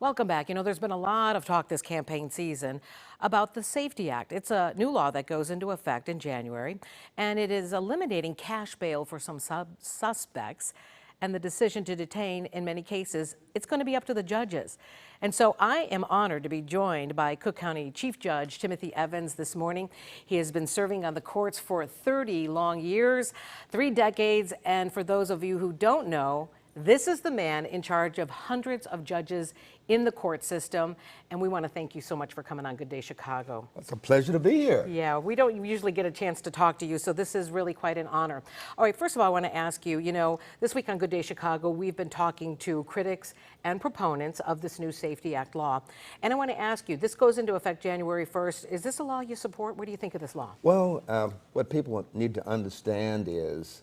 Welcome back. You know, there's been a lot of talk this campaign season about the Safety Act. It's a new law that goes into effect in January, and it is eliminating cash bail for some suspects. And the decision to detain, in many cases, it's going to be up to the judges. And so I am honored to be joined by Cook County Chief Judge Timothy Evans this morning. He has been serving on the courts for 30 long years, 3 decades. And for those of you who don't know, this is the man in charge of hundreds of judges in the court system. And we want to thank you so much for coming on Good Day Chicago. It's a pleasure to be here. Yeah, we don't usually get a chance to talk to you, so this is really quite an honor. All right, first of all, I want to ask you, this week on Good Day Chicago, we've been talking to critics and proponents of this new Safety Act law. And I want to ask you, this goes into effect January 1st. Is this a law you support? What do you think of this law? Well, what people need to understand is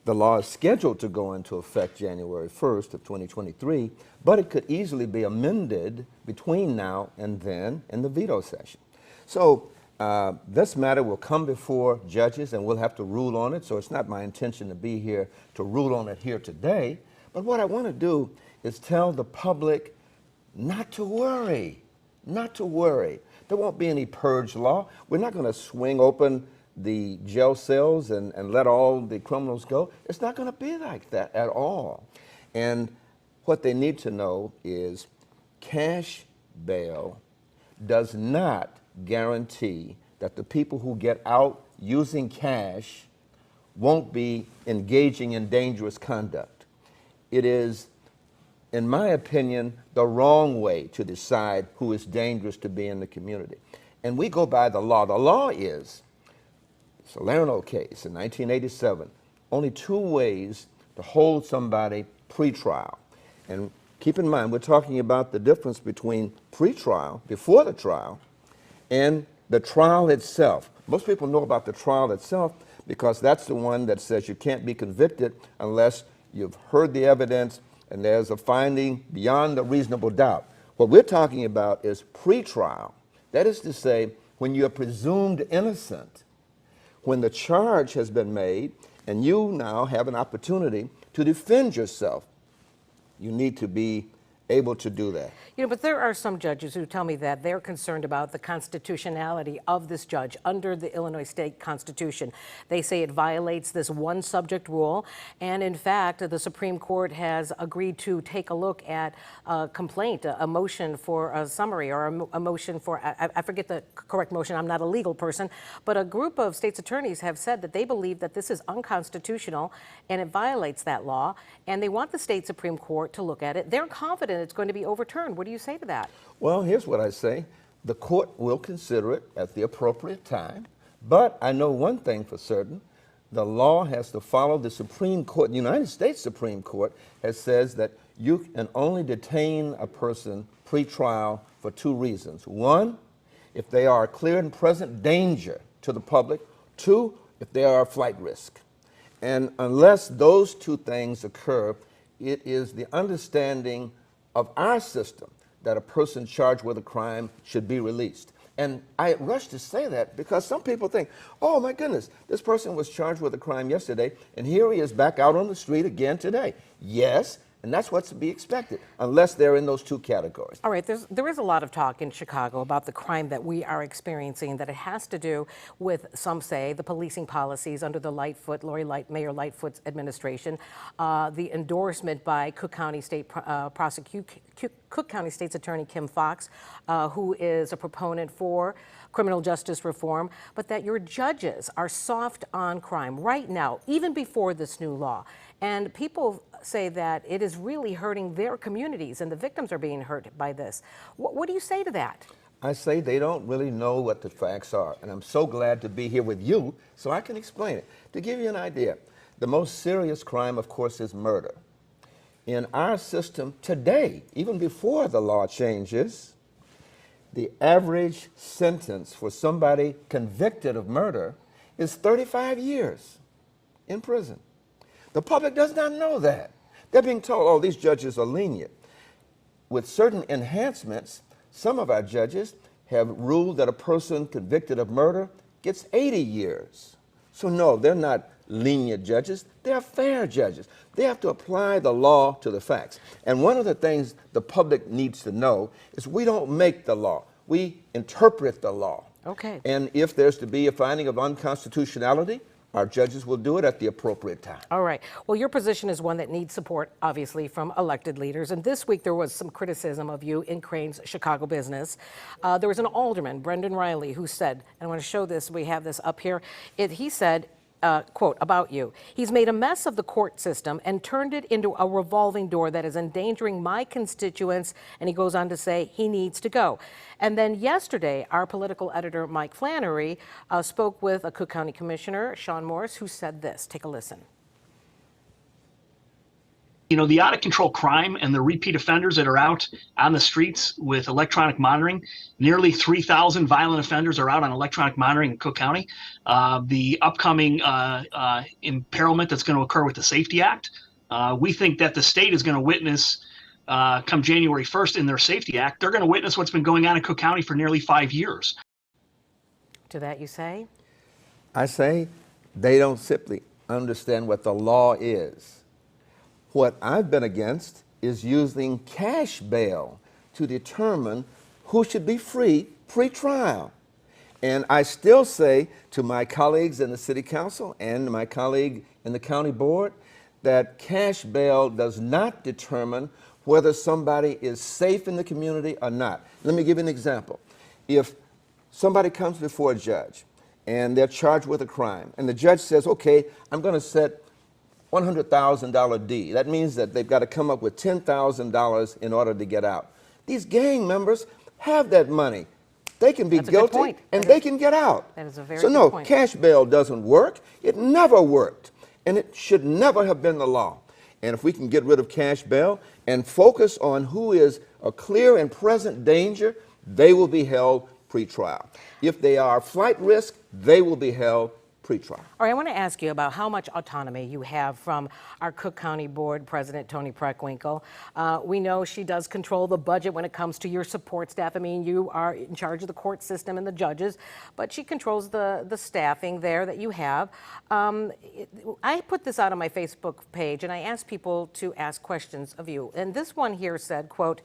the law is scheduled to go into effect January 1st of 2023, but it could easily be amended between now and then in the veto session. So this matter will come before judges and we'll have to rule on it. So it's not my intention to be here to rule on it here today. But what I want to do is tell the public not to worry, not to worry. There won't be any purge law. We're not going to swing open the jail cells and let all the criminals go. It's not going to be like that at all. And what they need to know is cash bail does not guarantee that the people who get out using cash won't be engaging in dangerous conduct. It is, in my opinion, the wrong way to decide who is dangerous to be in the community. And we go by the law. The law is, Salerno case in 1987, only 2 ways to hold somebody pretrial. And keep in mind, we're talking about the difference between pretrial, before the trial, and the trial itself. Most people know about the trial itself because that's the one that says you can't be convicted unless you've heard the evidence and there's a finding beyond a reasonable doubt. What we're talking about is pretrial. That is to say, when you're presumed innocent, when the charge has been made and you now have an opportunity to defend yourself, you need to be able to do that. But there are some judges who tell me that they're concerned about the constitutionality of this judge under the Illinois state constitution. They say it violates this one subject rule. And in fact, the Supreme Court has agreed to take a look at a complaint, a motion for a summary or a motion for, I forget the correct motion, I'm not a legal person, but a group of state's attorneys have said that they believe that this is unconstitutional and it violates that law. And they want the state Supreme Court to look at it. They're confident it's going to be overturned. What do you say to that? Well, here's what I say. The court will consider it at the appropriate time, but I know one thing for certain. The law has to follow the Supreme Court. The United States Supreme Court has says that you can only detain a person pre-trial for 2 reasons. 1, if they are a clear and present danger to the public. 2, if they are a flight risk. And unless those 2 things occur, it is the understanding of our system that a person charged with a crime should be released. And I rush to say that because some people think, oh my goodness, this person was charged with a crime yesterday and here he is back out on the street again today. Yes, and that's what's to be expected, unless they're in those 2 categories. All right, there is a lot of talk in Chicago about the crime that we are experiencing, that it has to do with, some say, the policing policies under the Mayor Lightfoot's administration, the endorsement by Cook County Cook County State's Attorney Kim Foxx, who is a proponent for criminal justice reform, but that your judges are soft on crime right now, even before this new law. And people say that it is really hurting their communities and the victims are being hurt by this. What do you say to that? I say they don't really know what the facts are, and I'm so glad to be here with you so I can explain it. To give you an idea, the most serious crime, of course, is murder. In our system today, even before the law changes, the average sentence for somebody convicted of murder is 35 years in prison. The public does not know that. They're being told, oh, these judges are lenient. With certain enhancements, some of our judges have ruled that a person convicted of murder gets 80 years. So no, they're not lenient judges. They're fair judges. They have to apply the law to the facts. And one of the things the public needs to know is we don't make the law. We interpret the law. Okay. And if there's to be a finding of unconstitutionality, our judges will do it at the appropriate time. All right. Well, your position is one that needs support, obviously, from elected leaders. And this week there was some criticism of you in Crane's Chicago business. There was an alderman, Brendan Riley, who said, and I want to show this, we have this up here. He said, quote, about you, "He's made a mess of the court system and turned it into a revolving door that is endangering my constituents." And he goes on to say he needs to go. And then yesterday, our political editor, Mike Flannery, spoke with a Cook County Commissioner, Sean Morris, who said this. Take a listen. You know, the out-of-control crime and the repeat offenders that are out on the streets with electronic monitoring, nearly 3,000 violent offenders are out on electronic monitoring in Cook County. The upcoming imperilment that's going to occur with the Safety Act, we think that the state is going to witness, come January 1st in their Safety Act, they're going to witness what's been going on in Cook County for nearly 5 years. To that you say? I say they don't simply understand what the law is. What I've been against is using cash bail to determine who should be free pre-trial. And I still say to my colleagues in the City Council and my colleague in the County Board that cash bail does not determine whether somebody is safe in the community or not. Let me give you an example. If somebody comes before a judge and they're charged with a crime, and the judge says, okay, I'm going to set $100,000 D. That means that they've got to come up with $10,000 in order to get out. These gang members have that money. They can be guilty and they can get out. That is a very good point. So no, cash bail doesn't work. It never worked. And it should never have been the law. And if we can get rid of cash bail and focus on who is a clear and present danger, they will be held pre-trial. If they are flight risk, they will be held pre-trial. All right, I want to ask you about how much autonomy you have from our Cook County Board President, Toni Preckwinkle. We know she does control the budget when it comes to your support staff. I mean, you are in charge of the court system and the judges, but she controls the staffing there that you have. I put this out on my Facebook page, and I asked people to ask questions of you. And this one here said, quote,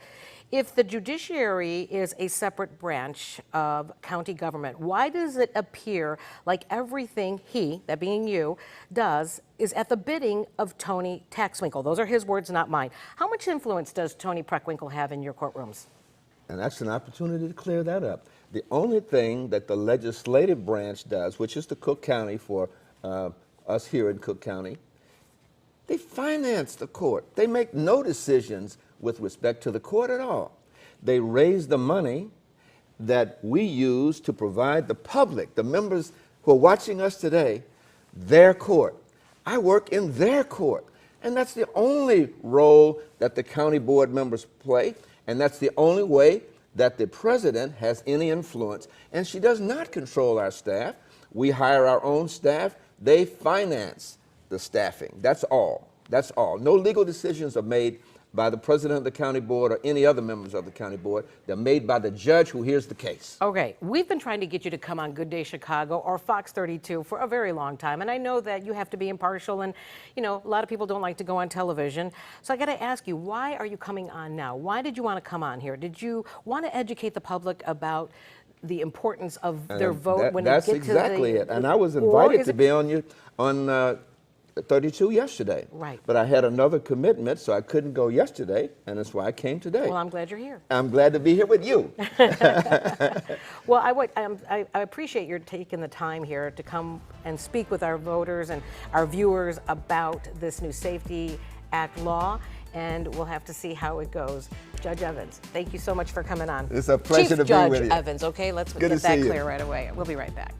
"If the judiciary is a separate branch of county government, why does it appear like everything he, that being you, does is at the bidding of Toni Preckwinkle?" Those are his words, not mine. How much influence does Toni Preckwinkle have in your courtrooms? And that's an opportunity to clear that up. The only thing that the legislative branch does, which is the Cook County for us here in Cook County, they finance the court. They make no decisions with respect to the court at all. They raise the money that we use to provide the public, the members who are watching us today, their court. I work in their court. And that's the only role that the county board members play, and that's the only way that the president has any influence. And she does not control our staff. We hire our own staff. They finance the staffing. That's all. That's all. No legal decisions are made by the president of the county board or any other members of the county board. They're made by the judge who hears the case. Okay, we've been trying to get you to come on Good Day Chicago or Fox 32 for a very long time, and I know that you have to be impartial, and you know, a lot of people don't like to go on television. So I got to ask you, why are you coming on now? Why did you want to come on here? Did you want to educate the public about the importance of their vote when you get to the... That's exactly it. And I was invited to be on 32 yesterday. Right. But I had another commitment, so I couldn't go yesterday, and that's why I came today. Well, I'm glad you're here. I'm glad to be here with you. Well, I appreciate your taking the time here to come and speak with our voters and our viewers about this new Safety Act law, and we'll have to see how it goes. Judge Evans, thank you so much for coming on. It's a pleasure to be with you. Chief Judge Evans, okay? Let's get that clear right away. We'll be right back.